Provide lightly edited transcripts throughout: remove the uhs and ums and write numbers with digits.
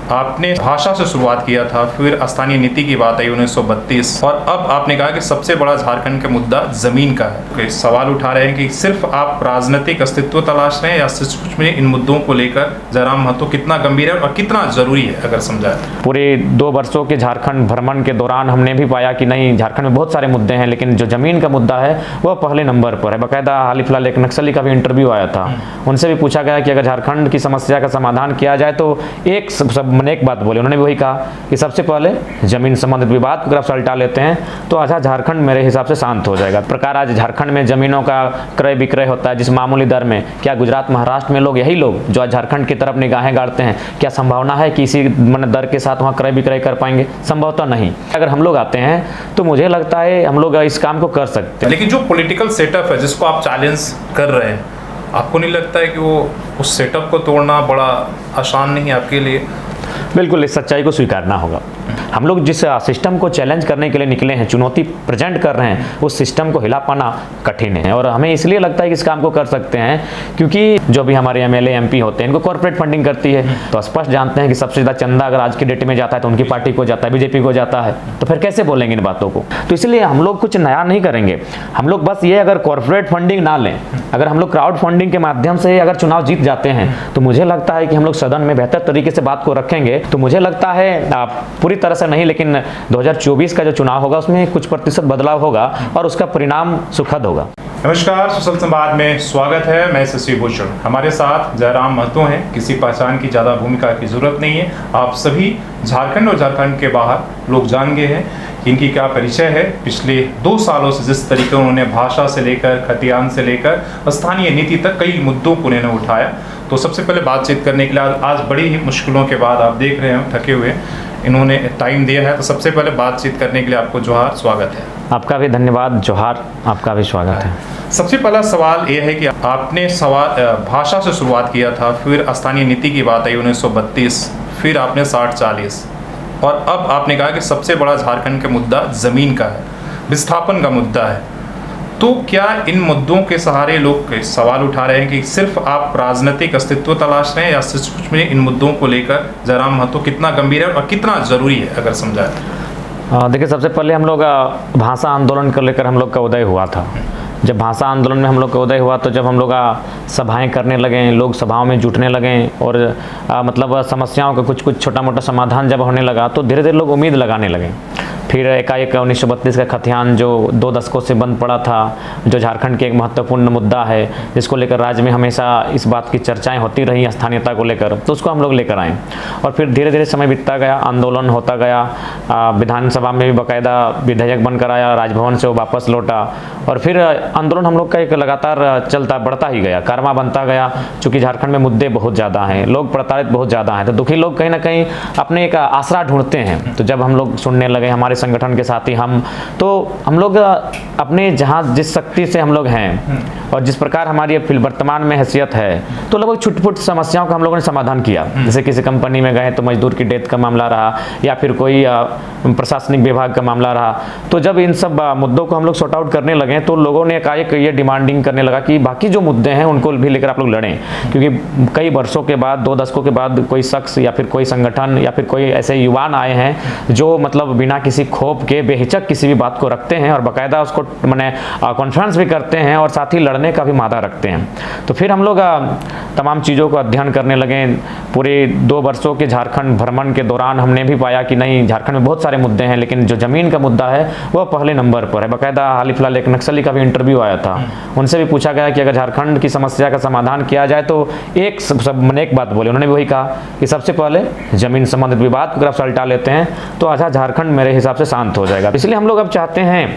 आपने भाषा से शुरुआत किया था, फिर स्थानीय नीति की बात आई 1932, और अब आपने कहा कि सबसे बड़ा झारखंड का मुद्दा जमीन का है। सवाल उठा रहे हैं कि सिर्फ आप राजनीतिक अस्तित्व तलाश रहे हैं या सचमुच में इन मुद्दों को लेकर जयराम महतो कितना गंभीर है और कितना जरूरी है, अगर समझाए। पूरे 2 वर्षों के झारखंड भ्रमण के दौरान हमने भी पाया कि नहीं, झारखंड में बहुत सारे मुद्दे हैं, लेकिन जो जमीन का मुद्दा है वह पहले नंबर पर है। बाकायदा हाल ही फिलहाल एक नक्सली का भी इंटरव्यू आया था, उनसे भी पूछा गया कि अगर झारखंड की समस्या का समाधान किया जाए तो एक बात बोले, उन्होंने भी वही कहा कि सबसे पहले जमीन संबंधित विवाद को अगर उल्टा लेते हैं तो आधा झारखंड मेरे हिसाब से शांत हो जाएगा। प्रकार आज झारखंड में जमीनों का क्रय विक्रय होता है जिस मामूली दर में, क्या गुजरात महाराष्ट्र में लोग, यही लोग जो आज झारखंड की तरफ निगाहें गाड़ते हैं, क्या संभावना है कि इसी दर के साथ वहाँ क्रय विक्रय कर पाएंगे? संभवतः नहीं। अगर हम लोग आते हैं तो मुझे लगता है हम लोग इस काम को कर सकते हैं। लेकिन जो पॉलिटिकल सेटअप है जिसको आप चैलेंज कर रहे हैं, आपको नहीं लगता है कि वो उस सेटअप को तोड़ना बड़ा आसान नहीं है आपके लिए? बिल्कुल, इस सच्चाई को स्वीकारना होगा। हम लोग जिस सिस्टम को चैलेंज करने के लिए निकले हैं, चुनौती प्रेजेंट कर रहे हैं, उस सिस्टम को हिला पाना कठिन है। और हमें इसलिए लगता है कि इस काम को कर सकते हैं क्योंकि जो भी हमारे एमएलए एमपी होते हैं इनको कॉर्पोरेट फंडिंग करती है, तो स्पष्ट जानते हैं कि सबसे ज़्यादा चंदा अगर आज की डेट में जाता है तो उनकी पार्टी को जाता है, बीजेपी को जाता है, तो फिर कैसे बोलेंगे इन बातों को? तो इसलिए हम लोग कुछ नया नहीं करेंगे। हम लोग बस ये, अगर कॉर्पोरेट फंडिंग ना लें, अगर हम लोग क्राउड फंडिंग के माध्यम से अगर चुनाव जीत जाते हैं तो मुझे लगता है कि हम लोग सदन में बेहतर तरीके से बात को रखेंगे। तो मुझे लगता है पूरी तरह से नहीं, लेकिन 2024 का जो चुनाव होगा उसमें कुछ प्रतिशत बदलाव होगा और उसका परिणाम सुखद होगा। नमस्कार, सुशल संवाद में स्वागत है। मैं शशि भूषण, हमारे साथ जयराम महतो हैं। किसी पहचान की ज़्यादा भूमिका की जरूरत नहीं है, आप सभी झारखंड और झारखंड के बाहर लोग जान गए हैं इनकी क्या परिचय है। पिछले 2 सालों से जिस तरीके उन्होंने भाषा से लेकर खतियान से लेकर स्थानीय नीति तक कई मुद्दों को उन्होंने उठाया, तो सबसे पहले बातचीत करने के लिए आज बड़ी ही मुश्किलों के बाद, आप देख रहे हैं थके हुए, इन्होंने टाइम दिया है। तो सबसे पहले बातचीत करने के लिए आपको जोहार, स्वागत है। आपका भी धन्यवाद, जोहार, आपका भी स्वागत है। सबसे पहला सवाल यह है कि आपने भाषा से शुरुआत किया था, फिर स्थानीय नीति की बात आई 1932, फिर आपने 60-40, और अब आपने कहा कि सबसे बड़ा झारखंड का मुद्दा ज़मीन का है, विस्थापन का मुद्दा है। तो क्या इन मुद्दों के सहारे लोग सवाल उठा रहे हैं कि सिर्फ आप राजनीतिक अस्तित्व तलाश रहे हैं या सचमुच में इन मुद्दों को लेकर जयराम महतो कितना गंभीर है और कितना ज़रूरी है, अगर समझाए? देखिए, सबसे पहले हम लोग भाषा आंदोलन को लेकर हम लोग का उदय हुआ था। जब भाषा आंदोलन में हम लोग का उदय हुआ तो जब हम लोग सभाएं करने लगे, लोग सभाओं में जुटने लगे और मतलब समस्याओं का कुछ छोटा मोटा समाधान जब होने लगा तो धीरे धीरे लोग उम्मीद लगाने लगे। फिर एकाएक 1932 का खतियान जो 2 दशकों से बंद पड़ा था, जो झारखंड के एक महत्वपूर्ण मुद्दा है जिसको लेकर राज्य में हमेशा इस बात की चर्चाएं होती रही स्थानीयता को लेकर, तो उसको हम लोग लेकर आए। और फिर धीरे धीरे समय बीतता गया, आंदोलन होता गया, विधानसभा में भी बाकायदा विधेयक बनकर आया, राजभवन से वो वापस लौटा, और फिर आंदोलन हम लोग का एक लगातार चलता बढ़ता ही गया, कारवां बनता गया। चूँकि झारखंड में मुद्दे बहुत ज़्यादा हैं, लोग प्रताड़ित बहुत ज़्यादा हैं, तो दुखी लोग कहीं ना कहीं अपने एक आसरा ढूंढते हैं। तो जब हम लोग सुनने लगे, हमारे संगठन के साथी हम लोग अपने जहाँ जिस शक्ति से हम लोग हैं और जिस प्रकार हमारी वर्तमान में हैसियत है, तो लगभग छुटपुट समस्याओं का हम लोगों ने समाधान किया। जैसे किसी कंपनी में गए तो मजदूर की डेथ का मामला रहा या फिर कोई प्रशासनिक विभाग का मामला रहा। तो जब इन सब मुद्दों को हम लोग सॉर्ट आउट करने लगे तो लोगों ने एकाएक ये डिमांडिंग करने लगा कि बाकी जो मुद्दे हैं उनको भी लेकर आप लोग लड़ें, क्योंकि कई वर्षों के बाद, 2 दशकों के बाद कोई शख्स या फिर कोई संगठन या फिर कोई ऐसे युवान आए हैं जो मतलब बिना किसी खोप के बेहिचक किसी भी बात को रखते हैं और बाकायदा उसको मैंने कॉन्फ्रेंस भी करते हैं और साथ ही लड़ने का भी मादा रखते हैं। तो फिर हम लोग तमाम चीज़ों को अध्ययन करने लगे। पूरे 2 वर्षों के झारखंड भ्रमण के दौरान हमने भी पाया कि नहीं, झारखंड में बहुत सारे मुद्दे हैं, लेकिन जो जमीन का मुद्दा है वह पहले नंबर पर है। बाकायदा हाल ही फिलहाल एक नक्सली का भी इंटरव्यू आया था, उनसे भी पूछा गया कि अगर झारखंड की समस्या का समाधान किया जाए तो एक बात बोले, उन्होंने भी वही कहा कि सबसे पहले जमीन संबंधित विवाद को अगर उल्टा लेते हैं तो आधा झारखंड मेरे हिसाब से शांत हो जाएगा। इसलिए हम लोग अब चाहते हैं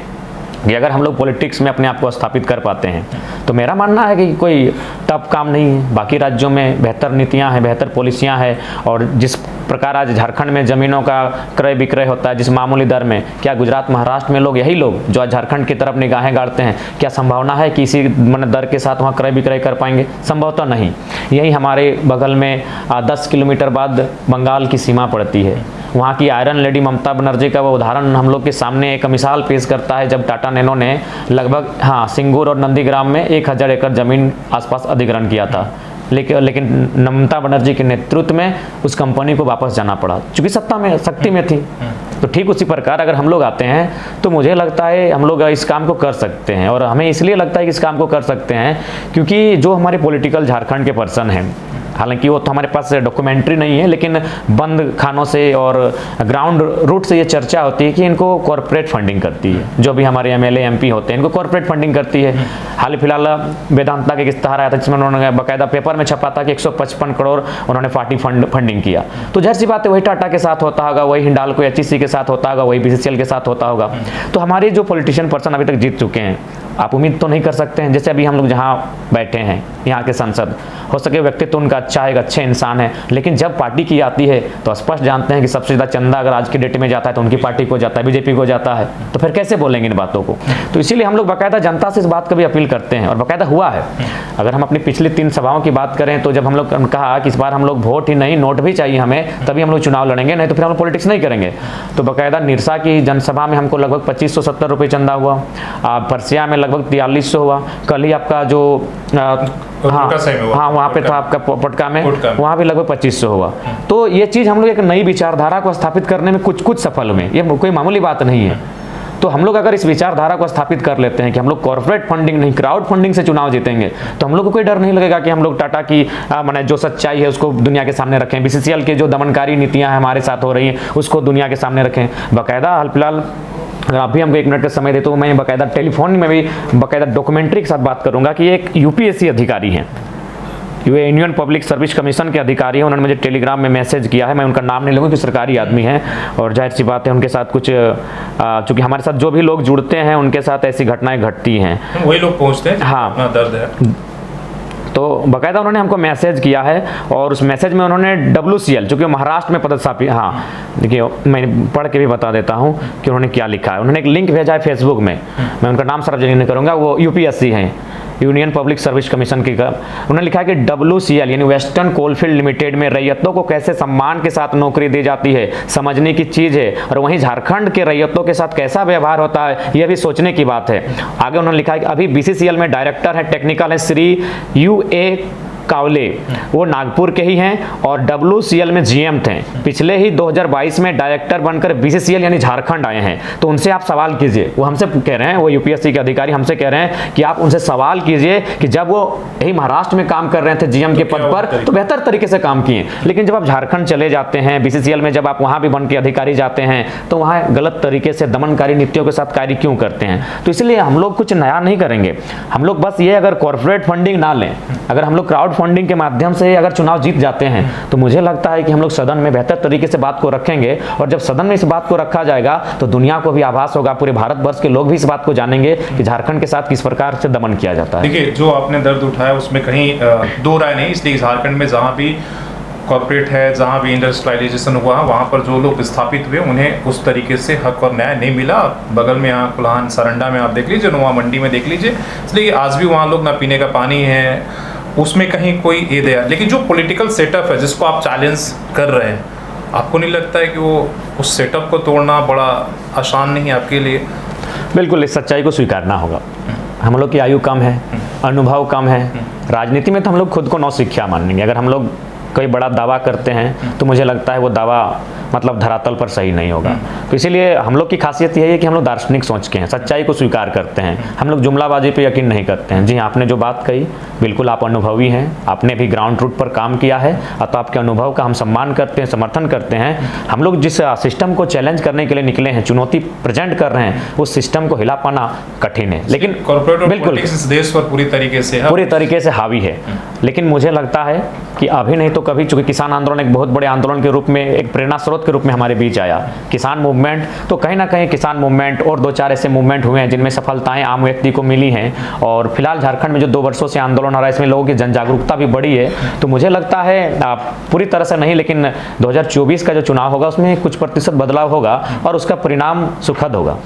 कि अगर हम लोग पॉलिटिक्स में अपने आप को स्थापित कर पाते हैं तो मेरा मानना है कि कोई टफ काम नहीं है। बाकी राज्यों में बेहतर नीतियां हैं, बेहतर पॉलिसियां हैं, और जिस प्रकार आज झारखंड में ज़मीनों का क्रय विक्रय होता है जिस मामूली दर में, क्या गुजरात महाराष्ट्र में लोग, यही लोग जो आज झारखंड की तरफ निगाहें गाड़ते हैं, क्या संभावना है कि इसी दर के साथ वहाँ क्रय विक्रय कर पाएंगे? संभवतः नहीं। यही हमारे बगल में 10 किलोमीटर बाद बंगाल की सीमा पड़ती है। वहाँ की आयरन लेडी ममता बनर्जी का वो उदाहरण हम लोग के सामने एक मिसाल पेश करता है, जब टाटा नैनो ने लगभग सिंगूर और नंदीग्राम में 1000 एकड़ ज़मीन आसपास अधिग्रहण किया था। लेकिन ममता बनर्जी के नेतृत्व में उस कंपनी को वापस जाना पड़ा, चूँकि सत्ता में शक्ति में थी। तो ठीक उसी प्रकार अगर हम लोग आते हैं तो मुझे लगता है हम लोग इस काम को कर सकते हैं, और हमें इसलिए लगता है कि इस काम को कर सकते हैं क्योंकि जो हमारे पॉलिटिकल झारखंड के पर्सन हैं, हालांकि वो तो हमारे पास डॉक्यूमेंट्री नहीं है, लेकिन बंद खानों से और ग्राउंड रूट से ये चर्चा होती है कि इनको कॉरपोरेट फंडिंग करती है। जो भी हमारे एमएलए एमपी होते हैं इनको कॉरपोरेट फंडिंग करती है। हाल फिलहाल वेदांता का एक इश्तेहार आया था जिसमें उन्होंने बाकायदा पेपर में छपा था कि 155 करोड़ उन्होंने पार्टी फंडिंग किया। तो जाहिर सी बात है वही टाटा के साथ होता होगा, वही हिंडाल्को एचईसी के साथ होता होगा, वही बीसीसीएल के साथ होता होगा। तो हमारे जो पॉलिटिशियन पर्सन अभी तक जीत चुके हैं, आप उम्मीद तो नहीं कर सकते हैं, जैसे अभी हम लोग जहाँ बैठे हैं यहाँ के सांसद, हो सके व्यक्तित्व उनका अच्छा है, एक अच्छे इंसान है, लेकिन जब पार्टी की आती है तो स्पष्ट जानते हैं कि सबसे ज़्यादा चंदा अगर आज के डेट में जाता है तो उनकी पार्टी को जाता है, बीजेपी को जाता है। तो फिर कैसे बोलेंगे इन बातों को? तो इसीलिए हम लोग बाकायदा जनता से इस बात का भी अपील करते हैं, और बाकायदा हुआ है। अगर हम अपनी पिछली 3 सभाओं की बात करें तो जब हम लोग कहा कि इस बार हम लोग वोट ही नहीं नोट भी चाहिए हमें, तभी हम लोग चुनाव लड़ेंगे, नहीं तो फिर हम लोग पॉलिटिक्स नहीं करेंगे। तो बाकायदा निरसा की जनसभा में हमको लगभग 2570 रुपये चंदा हुआ, परसिया में लगभग 4300 हुआ, कल ही आपका जो हाँ वहाँ पे था आपका पटका में वहाँ भी लगभग 2500 हुआ। तो ये चीज़ हम लोग एक नई विचारधारा को स्थापित करने में कुछ सफल हुए, ये कोई मामूली बात नहीं है। तो हम लोग अगर इस विचारधारा को स्थापित कर लेते हैं कि हम लोग कॉर्पोरेट फंडिंग नहीं क्राउड फंडिंग से चुनाव जीतेंगे, तो हम लोग को कोई डर नहीं लगेगा कि हम लोग टाटा की माने जो सच्चाई है उसको दुनिया के सामने रखें, बीसीसीएल की जो दमनकारी नीतियां हमारे साथ हो रही हैं उसको दुनिया के सामने रखें। बाकायदा हाल फिलहाल अगर आप भी हमको 1 मिनट का समय दे तो मैं बाकायदा टेलीफोन में भी बाकायदा डॉक्यूमेंट्री के साथ बात करूंगा कि एक यूपीएससी अधिकारी हैं, ये यूनियन पब्लिक सर्विस कमीशन के अधिकारी हैं, उन्होंने मुझे टेलीग्राम में मैसेज किया है। मैं उनका नाम नहीं लूँगा कि सरकारी आदमी हैं, और जाहिर सी बात है उनके साथ कुछ चूँकि हमारे साथ जो भी लोग जुड़ते हैं उनके साथ ऐसी घटनाएं घटती हैं, वही लोग पहुँचते हैं हाँ अपना दर्द है। तो बाकायदा उन्होंने हमको मैसेज किया है, और उस मैसेज में उन्होंने WCL चूँकि महाराष्ट्र में पदस्थापित, हाँ देखिए मैं पढ़ के भी बता देता हूँ कि उन्होंने क्या लिखा है। उन्होंने एक लिंक भेजा है फेसबुक में, मैं उनका नाम सार्वजनिक नहीं करूँगा, वो यूपीएससी हैं, यूनियन पब्लिक सर्विस कमीशन की। उन्होंने लिखा है कि WCL यानी वेस्टर्न कोलफील्ड लिमिटेड में रैयतों को कैसे सम्मान के साथ नौकरी दी जाती है समझने की चीज़ है, और वहीं झारखंड के रैयतों के साथ कैसा व्यवहार होता है यह भी सोचने की बात है। आगे उन्होंने लिखा है कि अभी BCCL में डायरेक्टर है टेक्निकल है श्री UA कावले, वो नागपुर के ही हैं और WCL में GM थे। पिछले ही 2022 में डायरेक्टर बनकर BCCL यानी झारखंड आए हैं। तो उनसे आप सवाल कीजिए, वो हमसे कह रहे हैं, वो यूपीएससी के अधिकारी हमसे कह रहे हैं कि आप उनसे सवाल कीजिए कि जब वो यही महाराष्ट्र में काम कर रहे थे GM के पद पर तो बेहतर तरीके से काम किए, लेकिन जब आप झारखंड चले जाते हैं BCCL में, जब आप वहाँ भी बन के अधिकारी जाते हैं तो वहाँ गलत तरीके से दमनकारी नीतियों के साथ कार्य क्यों करते हैं। तो इसलिए हम लोग कुछ नया नहीं करेंगे, हम लोग बस ये अगर कॉर्पोरेट फंडिंग ना लें, अगर हम लोग क्राउड फंडिंग के माध्यम से अगर चुनाव जीत जाते हैं तो मुझे लगता है कि हम लोग सदन में बेहतर तरीके से बात को रखेंगे, और जब सदन में इस बात को रखा जाएगा तो दुनिया को भी आभास होगा, पूरे भारतवर्ष के लोग भी इस बात को जानेंगे कि झारखंड के साथ किस प्रकार से दमन किया जाता है। देखिए जो आपने दर्द उठाया उसमें कहीं दो राय नहीं, इसलिए झारखंड में जहाँ भी कॉर्पोरेट है, जहाँ भी इंडस्ट्रियलाइजेशन हुआ, वहाँ पर जो लोग स्थापित हुए उन्हें उस तरीके से हक और न्याय नहीं मिला। बगल में यहाँ कुल्हान सरंडा में आप देख लीजिए, नोवा मंडी में देख लीजिए, इसलिए आज भी वहाँ लोग ना पीने का पानी है, उसमें कहीं कोई ये दया। लेकिन जो पॉलिटिकल सेटअप है जिसको आप चैलेंज कर रहे हैं, आपको नहीं लगता है कि वो उस सेटअप को तोड़ना बड़ा आसान नहीं है आपके लिए? बिल्कुल, इस सच्चाई को स्वीकारना होगा। हम लोग की आयु कम है, अनुभव कम है, राजनीति में तो हम लोग खुद को नौसिखिया मानेंगे। अगर हम लोग कोई बड़ा दावा करते हैं तो मुझे लगता है वो दावा मतलब धरातल पर सही नहीं होगा। तो इसीलिए हम लोग की खासियत यही है कि हम लोग दार्शनिक सोच के हैं, सच्चाई को स्वीकार करते हैं, हम लोग जुमलाबाजी पे यकीन नहीं करते हैं। जी हाँ, आपने जो बात कही बिल्कुल आप अनुभवी हैं, आपने भी ग्राउंड रूट पर काम किया है, अतः आपके अनुभव का हम सम्मान करते हैं, समर्थन करते हैं। हम लोग जिस सिस्टम को चैलेंज करने के लिए निकले हैं, चुनौती प्रेजेंट कर रहे हैं, उस सिस्टम को हिला पाना कठिन है, लेकिन बिल्कुल इस देश पर पूरी तरीके से हावी है। लेकिन मुझे लगता है कि अभी नहीं तो कभी, चूंकि किसान आंदोलन एक बहुत बड़े आंदोलन के रूप में, एक प्रेरणा स्रोत के रूप में हमारे बीच आया, किसान मूवमेंट, तो कहीं ना कहीं किसान मूवमेंट और 2-4 ऐसे मूवमेंट हुए हैं जिनमें सफलताएं आम व्यक्ति को मिली हैं। और फिलहाल झारखंड में जो 2 वर्षों से आंदोलन हो रहा है, इसमें लोगों की जन जागरूकता भी बढ़ी है। तो मुझे लगता है पूरी तरह से नहीं, लेकिन 2024 का जो चुनाव होगा उसमें कुछ प्रतिशत बदलाव होगा और उसका परिणाम सुखद होगा।